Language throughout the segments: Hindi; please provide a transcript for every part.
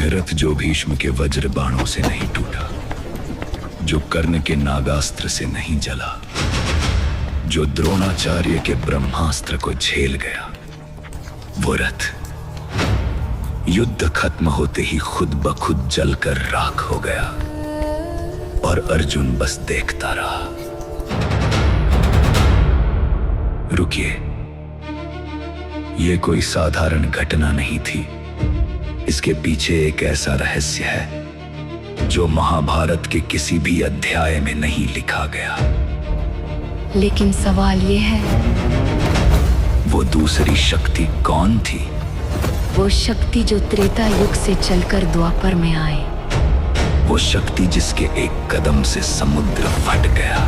तुम्हें रथ जो भीष्म के वज्र बाणों से नहीं टूटा, जो कर्ण के नागास्त्र से नहीं जला, जो द्रोणाचार्य के ब्रह्मास्त्र को झेल गया, वो रथ युद्ध खत्म होते ही खुद ब खुद जलकर राख हो गया और अर्जुन बस देखता रहा। रुकिए, यह कोई साधारण घटना नहीं थी। इसके पीछे एक ऐसा रहस्य है जो महाभारत के किसी भी अध्याय में नहीं लिखा गया। लेकिन सवाल ये है, वो दूसरी शक्ति कौन थी? वो शक्ति जो त्रेता युग से चलकर द्वापर में आए, वो शक्ति जिसके एक कदम से समुद्र फट गया,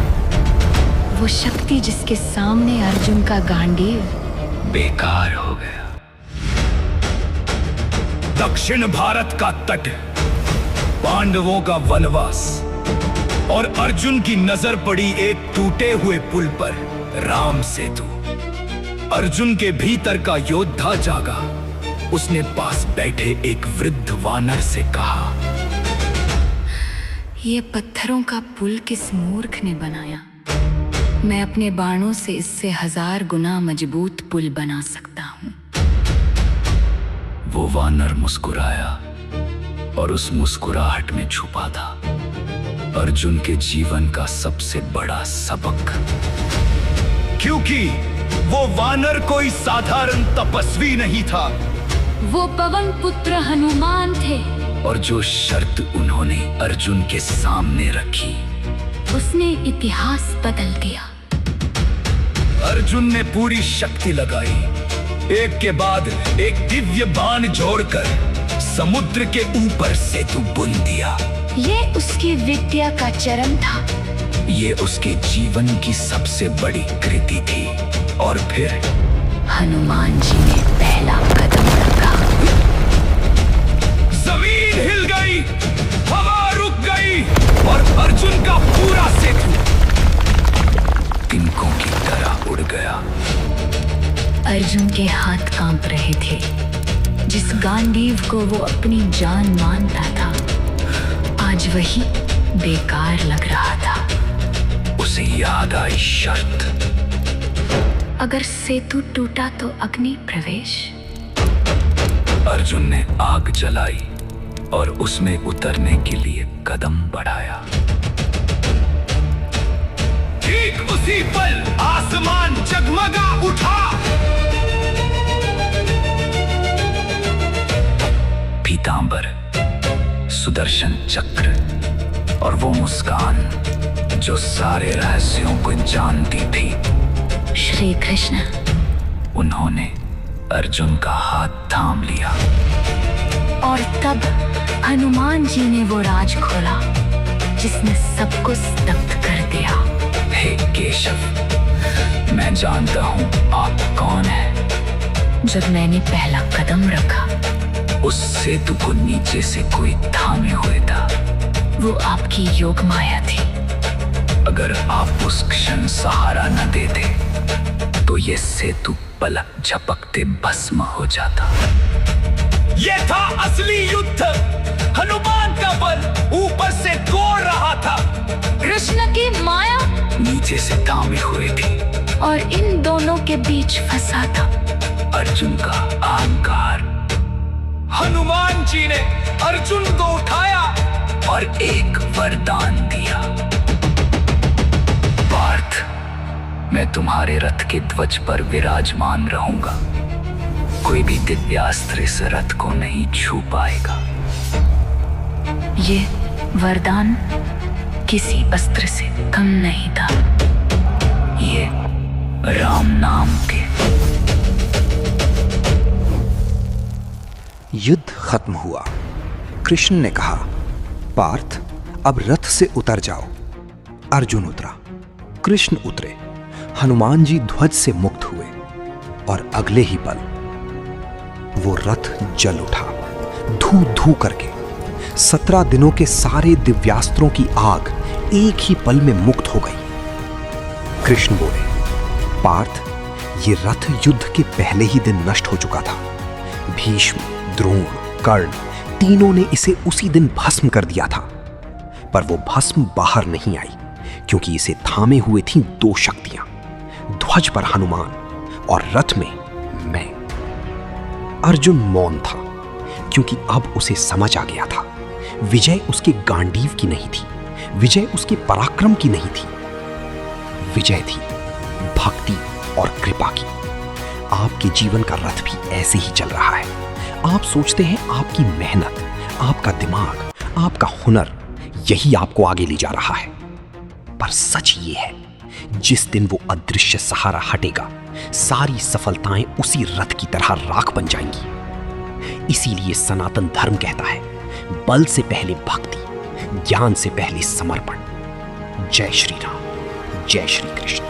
वो शक्ति जिसके सामने अर्जुन का गांडीव बेकार हो गया। दक्षिण भारत का तट, पांडवों का वनवास और अर्जुन की नजर पड़ी एक टूटे हुए पुल पर, राम सेतु। अर्जुन के भीतर का योद्धा जागा। उसने पास बैठे एक वृद्ध वानर से कहा, ये पत्थरों का पुल किस मूर्ख ने बनाया? मैं अपने बाणों से इससे 1000 गुना मजबूत पुल बना सकता हूँ। वो वानर मुस्कुराया और उस मुस्कुराहट में छुपा था अर्जुन के जीवन का सबसे बड़ा सबक। क्योंकि वो वानर कोई साधारण तपस्वी नहीं था। वो पवन पुत्र हनुमान थे। और जो शर्त उन्होंने अर्जुन के सामने रखी, उसने इतिहास बदल दिया। अर्जुन ने पूरी शक्ति लगाई, एक के बाद एक दिव्य बाण जोड़कर समुद्र के ऊपर सेतु बुन दिया। ये उसकी विद्या का चरम था। ये उसके जीवन की सबसे बड़ी कृति थी। और फिर हनुमान जी ने पहला कदम रखा। जमीन हिल गई, हवा रुक गई और अर्जुन का पूरा सेतु तिनकों की तरह उड़ गया। अर्जुन के हाथ कांप रहे थे। जिस गांडीव को वो अपनी जान मानता था, आज वही बेकार लग रहा था। उसे याद आई शर्त। अगर सेतु टूटा तो अग्नि प्रवेश। अर्जुन ने आग जलाई और उसमें उतरने के लिए कदम बढ़ाया। ठीक उसी पल आसमान जगमगा उठा। पीतांबर, सुदर्शन चक्र और वो मुस्कान जो सारे रहस्यों को जानती थी। श्री कृष्ण। उन्होंने अर्जुन का हाथ थाम लिया। और तब हनुमान जी ने वो राज खोला जिसने सबको स्तब्ध कर दिया। हे केशव, मैं जानता हूँ आप कौन है। जब मैंने पहला कदम रखा, उस सेतु को नीचे से कोई थामे हुए था। वो आपकी योग माया थी। अगर आप उस क्षण सहारा न देते तो ये सेतु पलक झपकते भस्म हो जाता। ये था असली युद्ध। हनुमान का बल ऊपर से दौड़ रहा था, कृष्ण की माया नीचे से थामे हुए थी और इन दोनों के बीच फंसा था अर्जुन का अहंकार। हनुमान जी ने अर्जुन को उठाया और एक वरदान दिया। पार्थ, मैं तुम्हारे रथ के ध्वज पर विराजमान रहूंगा। कोई भी दिव्यास्त्र इस रथ को नहीं छू पाएगा। ये वरदान किसी अस्त्र से कम नहीं था। ये राम नाम के। युद्ध खत्म हुआ। कृष्ण ने कहा, पार्थ, अब रथ से उतर जाओ। अर्जुन उतरा, कृष्ण उतरे, हनुमान जी ध्वज से मुक्त हुए और अगले ही पल वो रथ जल उठा। धू धू करके 17 दिनों के सारे दिव्यास्त्रों की आग एक ही पल में मुक्त हो गई। कृष्ण बोले, पार्थ, ये रथ युद्ध के पहले ही दिन नष्ट हो चुका था। भीष्म, द्रोण, कर्ण तीनों ने इसे उसी दिन भस्म कर दिया था। पर वो भस्म बाहर नहीं आई, क्योंकि इसे थामे हुए थीं दो शक्तियां, ध्वज पर हनुमान और रथ में मैं। अर्जुन मौन था, क्योंकि अब उसे समझ आ गया था विजय उसके गांडीव की नहीं थी, विजय उसके पराक्रम की नहीं थी, विजय थी भक्ति और कृपा की। आपके जीवन का रथ भी ऐसे ही चल रहा है। आप सोचते हैं आपकी मेहनत, आपका दिमाग, आपका हुनर यही आपको आगे ले जा रहा है, पर सच ये है जिस दिन वो अदृश्य सहारा हटेगा, सारी सफलताएं उसी रथ की तरह राख बन जाएंगी। इसीलिए सनातन धर्म कहता है, बल से पहले भक्ति, ज्ञान से पहले समर्पण। जय श्री राम, जय श्री कृष्ण।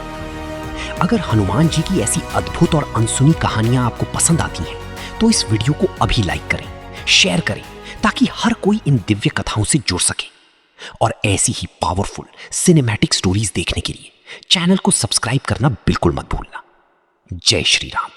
अगर हनुमान जी की ऐसी अद्भुत और अनसुनी कहानियां आपको पसंद आती हैं, तो इस वीडियो को अभी लाइक करें, शेयर करें, ताकि हर कोई इन दिव्य कथाओं से जुड़ सके। और ऐसी ही पावरफुल सिनेमैटिक स्टोरीज देखने के लिए चैनल को सब्सक्राइब करना बिल्कुल मत भूलना। जय श्री राम।